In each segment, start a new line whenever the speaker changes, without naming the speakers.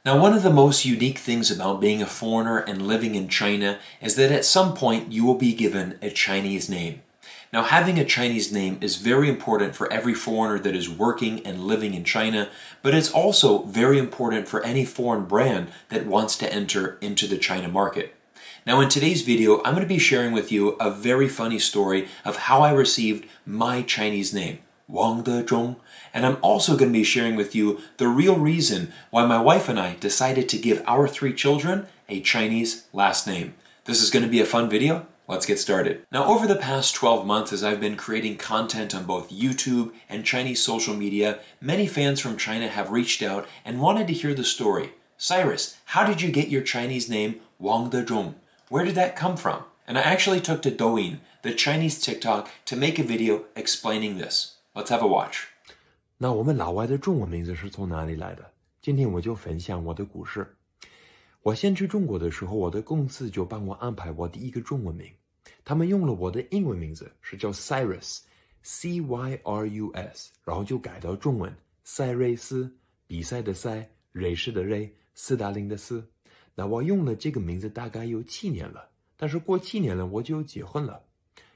Now, one of the most unique things about being a foreigner and living in China is that at some point you will be given a Chinese name. Now, having a Chinese name is very important for every foreigner that is working and living in China, but it's also very important for any foreign brand that wants to enter into the China market. Now, in today's video, I'm going to be sharing with you a very funny story of how I received my Chinese name, Wang Dezhong, and I'm also going to be sharing with you the real reason why my wife and I decided to give our 3 children a Chinese last name. This is going to be a fun video. Let's get started. Now, over the past 12 months, as I've been creating content on both YouTube and Chinese social media, many fans from China have reached out and wanted to hear the story. Cyrus, how did you get your Chinese name Wang Dezhong? Where did that come from? And I actually took to Douyin, the Chinese TikTok, to make a video explaining this. Let's have a watch.
那我们老外的中文名字是从哪里来的？今天我就分享我的故事。我先去中国的时候，我的公司就帮我安排我第一个中文名。他们用了我的英文名字，是叫 Cyrus，C-Y-R-U-S， 然后就改到中文，塞瑞斯，比赛的赛，瑞士的瑞，斯大林的斯。那我用了这个名字大概有7年了，但是过7年了我就结婚了，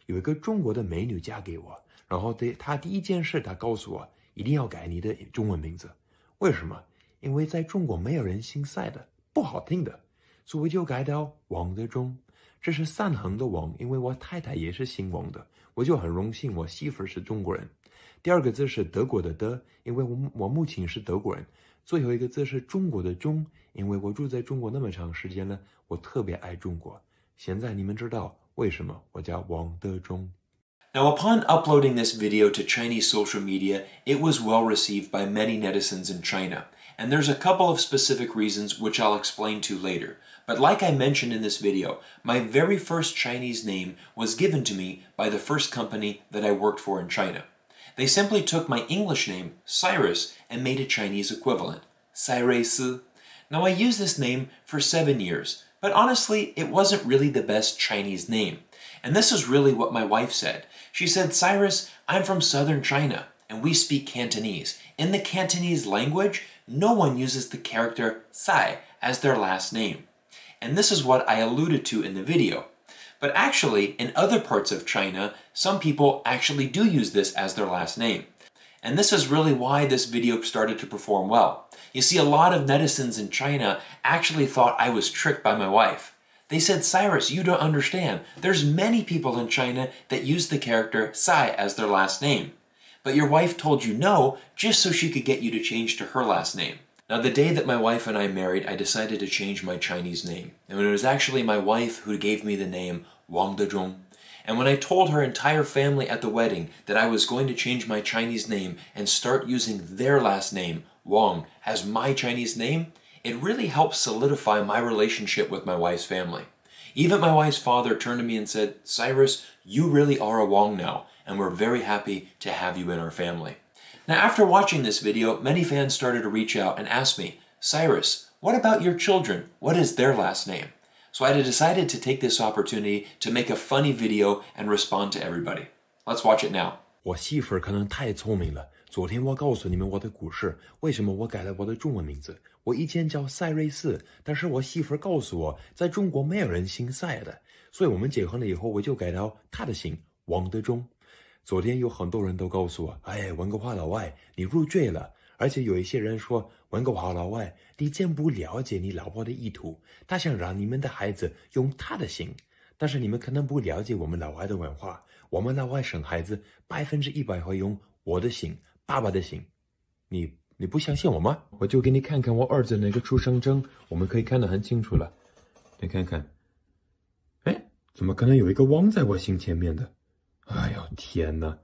有一个中国的美女嫁给我，然后她第一件事她告诉我，一定要改你的中文名字。为什么？因为在中国没有人姓赛的，不好听的，所以我就改到王德忠。这是3横的王，因为我太太也是姓王的，我就很荣幸我媳妇是中国人。第2个字是德国的德，因为我母亲是德国人。最后一个字是中国的中，因为我住在中国那么长时间了，我特别爱中国。现在你们知道为什么我叫王德忠。
Now, upon uploading this video to Chinese social media, it was well received by many netizens in China. And there's a couple of specific reasons which I'll explain to later. But like I mentioned in this video, my very first Chinese name was given to me by the first company that I worked for in China. They simply took my English name, Cyrus, and made a Chinese equivalent, Cyrus. Now, I used this name for 7 years, but honestly, it wasn't really the best Chinese name. And this is really what my wife said. She said, Cyrus, I'm from southern China, and we speak Cantonese. In the Cantonese language, no one uses the character Sai as their last name. And this is what I alluded to in the video. But actually, in other parts of China, some people actually do use this as their last name. And this is really why this video started to perform well. You see, a lot of netizens in China actually thought I was tricked by my wife. They said, Cyrus, you don't understand. There's many people in China that use the character Sai as their last name. But your wife told you no, just so she could get you to change to her last name. Now, the day that my wife and I married, I decided to change my Chinese name. And it was actually my wife who gave me the name Wang Dezhong. And when I told her entire family at the wedding that I was going to change my Chinese name and start using their last name, Wang, as my Chinese name, it really helped solidify my relationship with my wife's family. Even my wife's father turned to me and said, Cyrus, you really are a Wang now, and we're very happy to have you in our family. Now, after watching this video, many fans started to reach out and ask me, Cyrus, what about your children? What is their last name? So I decided to take this opportunity to make a funny video and respond to everybody. Let's watch it now.
我媳妇儿可能太聪明了。昨天我告诉你们我的故事，为什么我改了我的中文名字？我以前叫塞瑞斯，但是我媳妇儿告诉我，在中国没有人姓塞的，所以我们结婚了以后，我就改到她的姓王德忠。昨天有很多人都告诉我，哎，温哥华老外，你入赘了。而且有一些人说，温哥华老外，你真不了解你老婆的意图，他想让你们的孩子用他的姓。但是你们可能不了解我们老外的文化，我们老外生孩子100%会用我的姓，爸爸的姓。你不相信我吗？我就给你看看我儿子那个出生证，我们可以看得很清楚了。你看看，哎，怎么可能有一个王在我姓前面的？哎呦，天哪，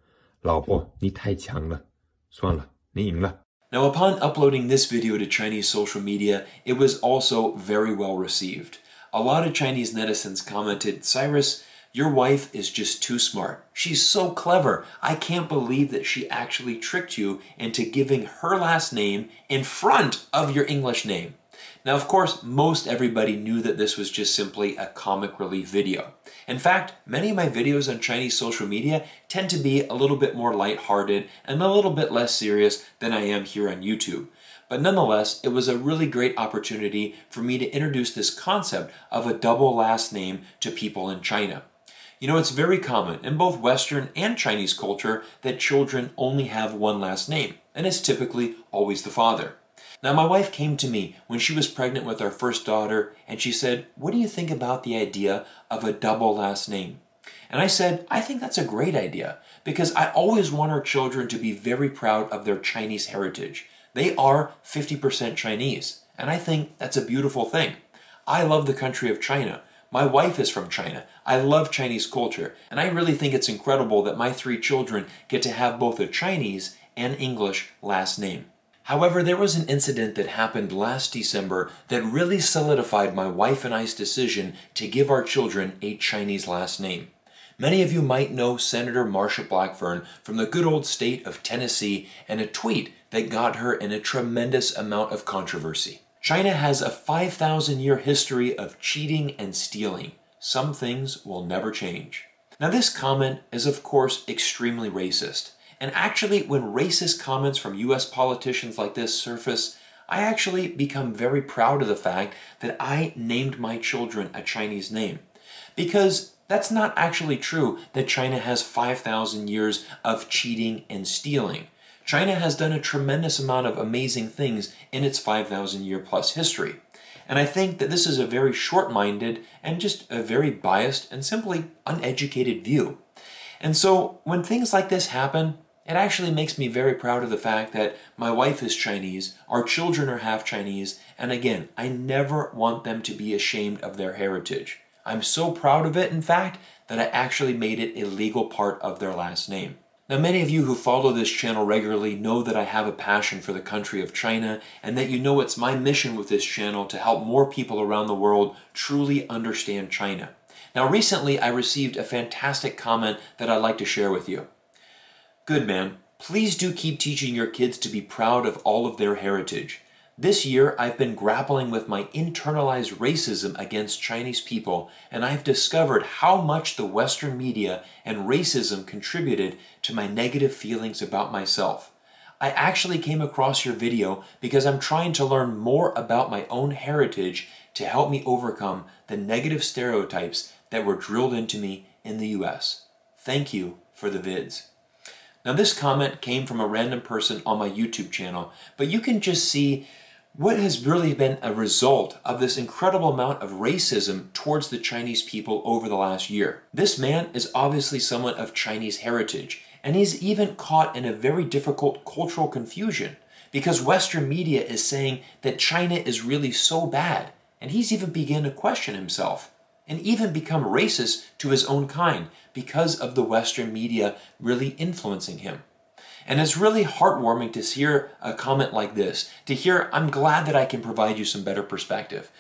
老婆，你太强了。算了，你赢了。
Now, upon uploading this video to Chinese social media, it was also very well received. A lot of Chinese netizens commented, Cyrus, your wife is just too smart. She's so clever. I can't believe that she actually tricked you into giving her last name in front of your English name. Now, of course, most everybody knew that this was just simply a comic relief video. In fact, many of my videos on Chinese social media tend to be a little bit more lighthearted and a little bit less serious than I am here on YouTube. But nonetheless, it was a really great opportunity for me to introduce this concept of a double last name to people in China. You know, it's very common in both Western and Chinese culture that children only have one last name, and it's typically always the father. Now, my wife came to me when she was pregnant with our first daughter, and she said, "What do you think about the idea of a double last name?" And I said, "I think that's a great idea, because I always want our children to be very proud of their Chinese heritage. They are 50% Chinese, and I think that's a beautiful thing. I love the country of China. My wife is from China. I love Chinese culture, and I really think it's incredible that my 3 children get to have both a Chinese and English last name." However, there was an incident that happened last December that really solidified my wife and I's decision to give our children a Chinese last name. Many of you might know Senator Marsha Blackburn from the good old state of Tennessee and a tweet that got her in a tremendous amount of controversy. China has a 5,000-year history of cheating and stealing. Some things will never change. Now, this comment is of course extremely racist. And actually, when racist comments from US politicians like this surface, I actually become very proud of the fact that I named my children a Chinese name. Because that's not actually true that China has 5,000 years of cheating and stealing. China has done a tremendous amount of amazing things in its 5,000-year plus history. And I think that this is a very short-minded and just a very biased and simply uneducated view. And so when things like this happen, it actually makes me very proud of the fact that my wife is Chinese, our children are half Chinese, and again, I never want them to be ashamed of their heritage. I'm so proud of it, in fact, that I actually made it a legal part of their last name. Now, many of you who follow this channel regularly know that I have a passion for the country of China, and that you know it's my mission with this channel to help more people around the world truly understand China. Now, recently I received a fantastic comment that I'd like to share with you. "Good, man. Please do keep teaching your kids to be proud of all of their heritage. This year, I've been grappling with my internalized racism against Chinese people, and I've discovered how much the Western media and racism contributed to my negative feelings about myself. I actually came across your video because I'm trying to learn more about my own heritage to help me overcome the negative stereotypes that were drilled into me in the US. Thank you for the vids." Now, this comment came from a random person on my YouTube channel, but you can just see what has really been a result of this incredible amount of racism towards the Chinese people over the last year. This man is obviously someone of Chinese heritage, and he's even caught in a very difficult cultural confusion because Western media is saying that China is really so bad, and he's even begun to question himself and even become racist to his own kind because of the Western media really influencing him. And it's really heartwarming to hear a comment like this, to hear, "I'm glad that I can provide you some better perspective."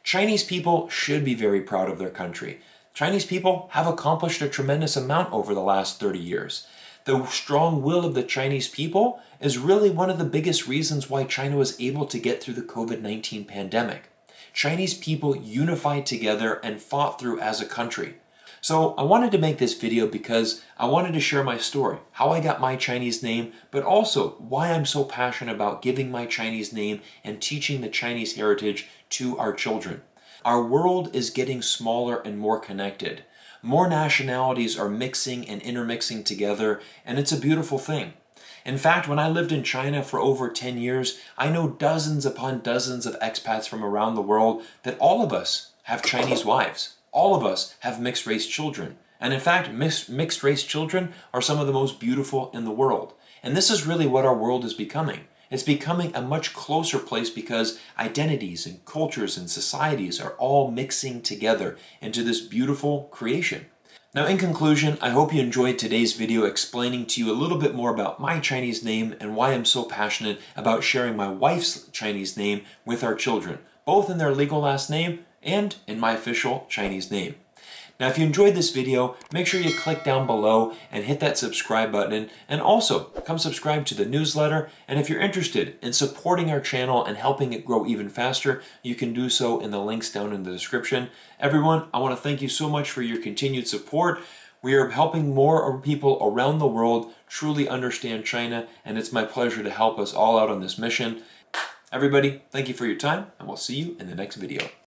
Chinese people should be very proud of their country. Chinese people have accomplished a tremendous amount over the last 30 years. The strong will of the Chinese people is really one of the biggest reasons why China was able to get through the COVID-19 pandemic. Chinese people unified together and fought through as a country. So I wanted to make this video because I wanted to share my story, how I got my Chinese name, but also why I'm so passionate about giving my Chinese name and teaching the Chinese heritage to our children. Our world is getting smaller and more connected. More nationalities are mixing and intermixing together, and it's a beautiful thing. In fact, when I lived in China for over 10 years, I know dozens upon dozens of expats from around the world that all of us have Chinese wives. All of us have mixed-race children. And in fact, mixed-race children are some of the most beautiful in the world. And this is really what our world is becoming. It's becoming a much closer place because identities and cultures and societies are all mixing together into this beautiful creation. Now, in conclusion, I hope you enjoyed today's video explaining to you a little bit more about my Chinese name and why I'm so passionate about sharing my wife's Chinese name with our children, both in their legal last name and in my official Chinese name. Now, if you enjoyed this video, make sure you click down below and hit that subscribe button, and also come subscribe to the newsletter. And if you're interested in supporting our channel and helping it grow even faster, you can do so in the links down in the description. Everyone, I want to thank you so much for your continued support. We are helping more people around the world truly understand China, and it's my pleasure to help us all out on this mission. Everybody, thank you for your time, and we'll see you in the next video.